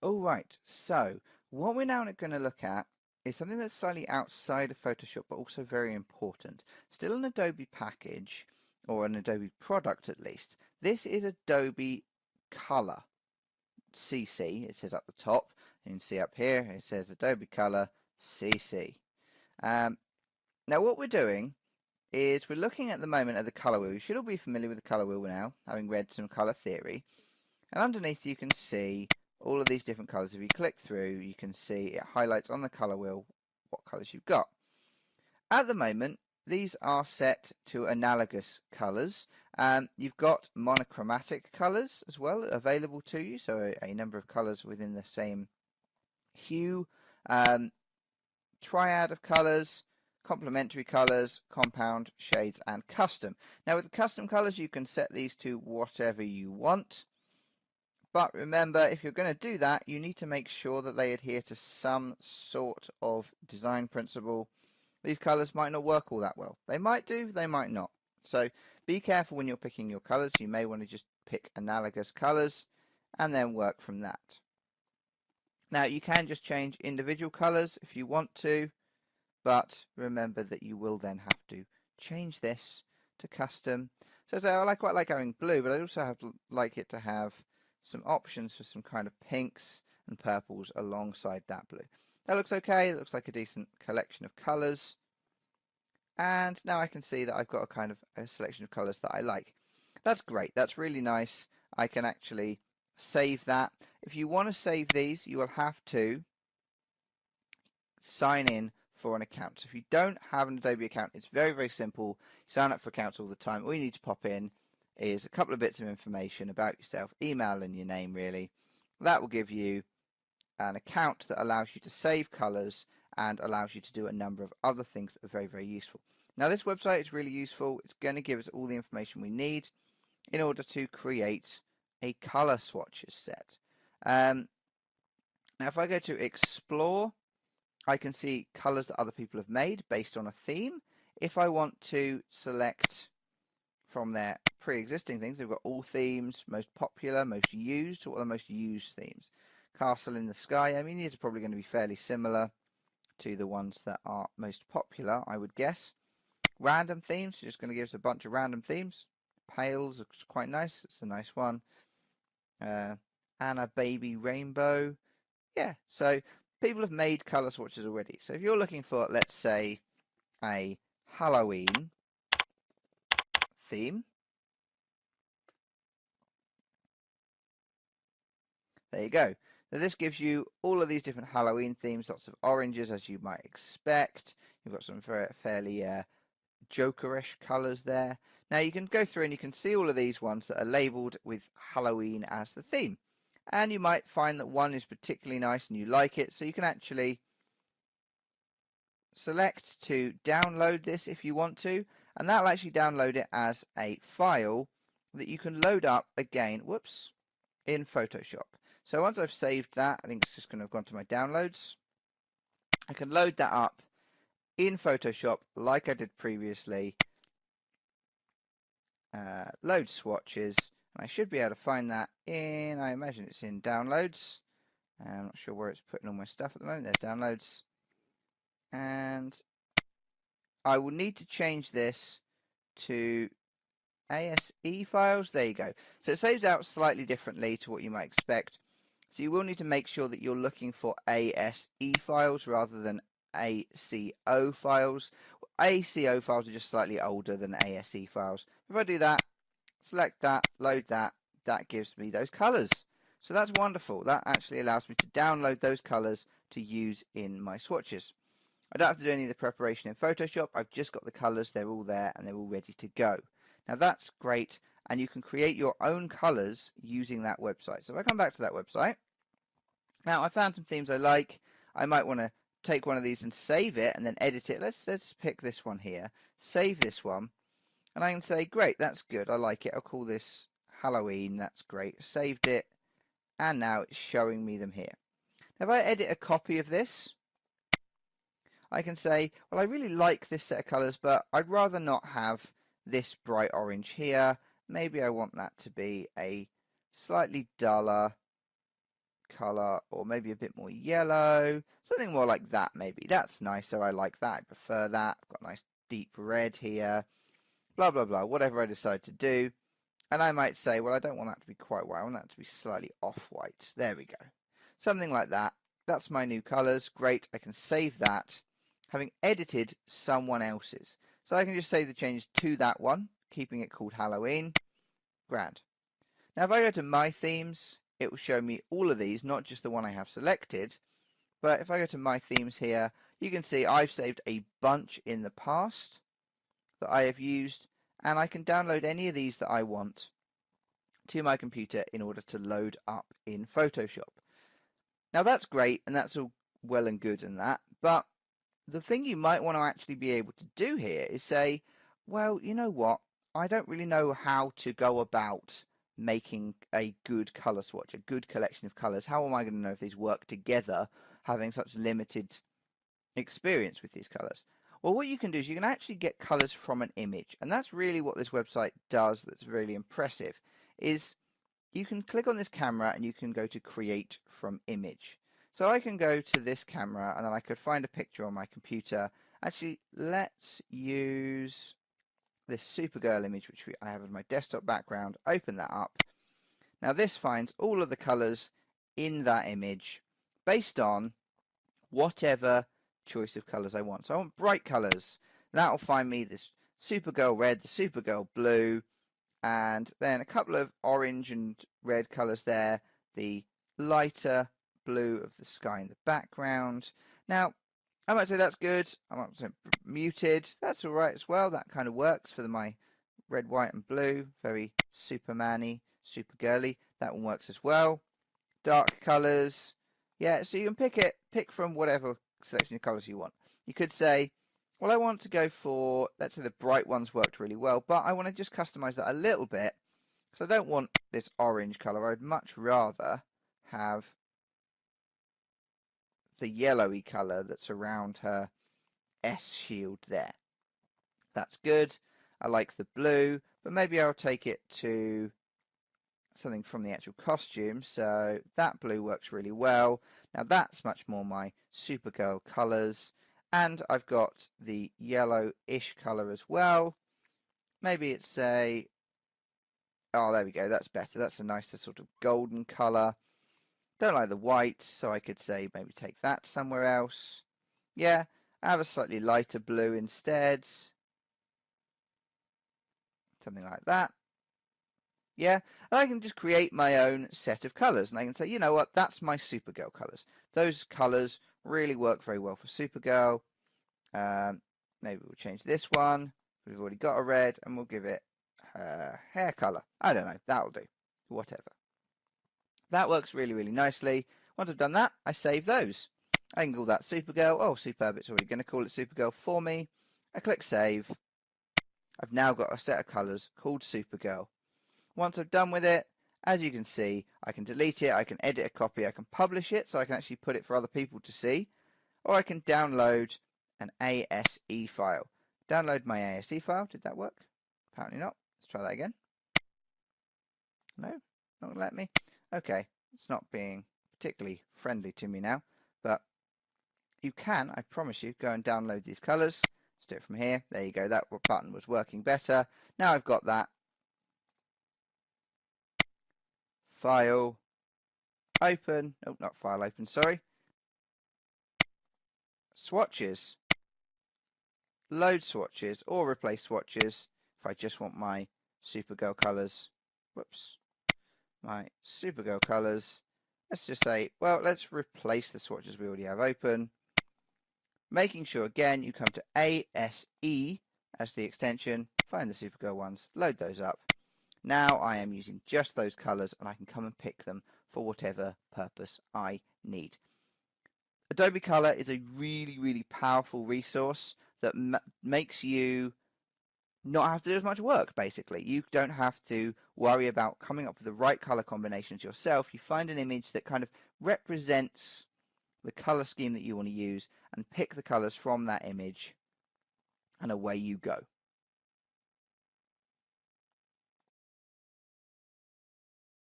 All right, so what we're now going to look at is something that's slightly outside of Photoshop, but also very important. Still an Adobe package, or an Adobe product at least. This is Adobe Color CC. It says up the top. You can see up here, it says Adobe Color CC. Um, Now what we're doing is we're looking at the moment at the color wheel. You should all be familiar with the color wheel now, having read some color theory. And underneath you can see all of these different colors. If you click through, you can see it highlights on the color wheel what colors you've got. At the moment, these are set to analogous colors. You've got monochromatic colors as well available to you, so a number of colors within the same hue, triad of colors, complementary colors, compound, shades, and custom. Now with the custom colors, you can set these to whatever you want. But remember, if you're going to do that, you need to make sure that they adhere to some sort of design principle. These colors might not work all that well. They might do, they might not. So be careful when you're picking your colors. You may want to just pick analogous colors and then work from that. Now you can just change individual colors if you want to, but remember that you will then have to change this to custom. So I quite like having blue, but I also like it to have some options for some kind of pinks and purples alongside that blue. That looks okay. It looks like a decent collection of colors. And now I can see that I've got a kind of a selection of colors that I like. That's great. That's really nice. I can actually save that. If you want to save these, you will have to sign in for an account. So if you don't have an Adobe account, it's very, very simple. You sign up for accounts all the time. All you need to pop in is a couple of bits of information about yourself, email and your name really. That will give you an account that allows you to save colors and allows you to do a number of other things that are very, very useful. Now this website is really useful. It's going to give us all the information we need in order to create a color swatches set. Now if I go to explore, I can see colors that other people have made based on a theme. If I want to select from their pre-existing things, they've got all themes, most popular, most used. What are the most used themes? Castle in the Sky. I mean, these are probably going to be fairly similar to the ones that are most popular, I would guess. Random themes, just going to give us a bunch of random themes. Pales looks quite nice. It's a nice one. Anna Baby Rainbow. Yeah, so people have made color swatches already. So if you're looking for, let's say, a Halloween theme, there you go. Now this gives you all of these different Halloween themes, lots of oranges as you might expect. You've got some fairly Jokerish colors there. Now you can go through and you can see all of these ones that are labeled with Halloween as the theme. And you might find that one is particularly nice and you like it, so you can actually select to download this if you want to, and that'll actually download it as a file that you can load up again, whoops, in Photoshop. So once I've saved that, I think it's just going to have gone to my downloads. I can load that up in Photoshop like I did previously. Load swatches, and I should be able to find that in, I imagine it's in downloads. I'm not sure where it's putting all my stuff at the moment. There's downloads. And I will need to change this to ASE files. There you go. So it saves out slightly differently to what you might expect. So you will need to make sure that you're looking for ASE files rather than ACO files. ACO files are just slightly older than ASE files. If I do that, select that, load that, that gives me those colors. So that's wonderful. That actually allows me to download those colors to use in my swatches. I don't have to do any of the preparation in Photoshop. I've just got the colors. They're all there and they're all ready to go. Now that's great, and you can create your own colors using that website. So if I come back to that website, now I found some themes I like. I might want to take one of these and save it and then edit it. Let's pick this one here, save this one, and I can say, great, that's good, I like it. I'll call this Halloween. That's great. Saved it, and now it's showing me them here. Now if I edit a copy of this, I can say, well, I really like this set of colors, but I'd rather not have this bright orange here. Maybe I want that to be a slightly duller color, or maybe a bit more yellow, something more like that maybe. That's nicer, I like that, I prefer that. I've got a nice deep red here, blah blah blah, whatever I decide to do. And I might say, well, I don't want that to be quite white, I want that to be slightly off-white. There we go. Something like that. That's my new colors. Great, I can save that, having edited someone else's. So I can just save the change to that one, keeping it called Halloween. Grand. Now if I go to My Themes, it will show me all of these, not just the one I have selected. But if I go to My Themes here, you can see I've saved a bunch in the past that I have used, and I can download any of these that I want to my computer in order to load up in Photoshop. Now that's great, and that's all well and good and that, but the thing you might want to actually be able to do here is say, well, you know what, I don't really know how to go about making a good color swatch, a good collection of colors. How am I going to know if these work together, having such limited experience with these colors? Well, what you can do is you can actually get colors from an image, and that's really what this website does that's really impressive, is you can click on this camera and you can go to create from image. So I can go to this camera and then I could find a picture on my computer. Actually, let's use this Supergirl image which I have in my desktop background, open that up. Now this finds all of the colors in that image based on whatever choice of colors I want. So I want bright colors. That will find me this Supergirl red, the Supergirl blue, and then a couple of orange and red colors there, the lighter blue of the sky in the background. Now I might say that's good, I might say muted, that's alright as well, that kind of works for my red, white and blue, very Superman-y, Supergirly, that one works as well. Dark colours, yeah, so you can pick from whatever selection of colours you want. You could say, well, I want to go for, let's say the bright ones worked really well, but I want to just customize that a little bit, because I don't want this orange color. I'd much rather have the yellowy color that's around her S shield there. That's good. I like the blue, but maybe I'll take it to something from the actual costume. So that blue works really well. Now that's much more my Supergirl colors. And I've got the yellow-ish color as well. Maybe it's a... oh, there we go. That's better. That's a nicer sort of golden color. Don't like the white, so I could say maybe take that somewhere else. Yeah, I have a slightly lighter blue instead. Something like that. Yeah, and I can just create my own set of colors. And I can say, you know what, that's my Supergirl colors. Those colors really work very well for Supergirl. Maybe we'll change this one. We've already got a red, and we'll give it hair color. I don't know, that'll do. Whatever. That works really, really nicely. Once I've done that, I save those. I can call that Supergirl. Oh, superb, it's already going to call it Supergirl for me. I click save. I've now got a set of colors called Supergirl. Once I've done with it, as you can see, I can delete it, I can edit a copy, I can publish it, so I can actually put it for other people to see, or I can download an ASE file. Download my ASE file. Did that work? Apparently not. Let's try that again. No, not gonna let me. Okay, it's not being particularly friendly to me now, but you can, I promise you, go and download these colors. Let's do it from here. There you go, that button was working better. Now I've got that. File open. Oh, not file open, sorry. Swatches. Load swatches or replace swatches if I just want my Supergirl colors. Whoops. My Supergirl colors. Let's just say, well, let's replace the swatches we already have open. Making sure, again, you come to ASE as the extension, find the Supergirl ones, load those up. Now I am using just those colors, and I can come and pick them for whatever purpose I need. Adobe Color is a really, really powerful resource that makes you not have to do as much work, basically. You don't have to worry about coming up with the right color combinations yourself. You find an image that kind of represents the color scheme that you want to use and pick the colors from that image, and away you go.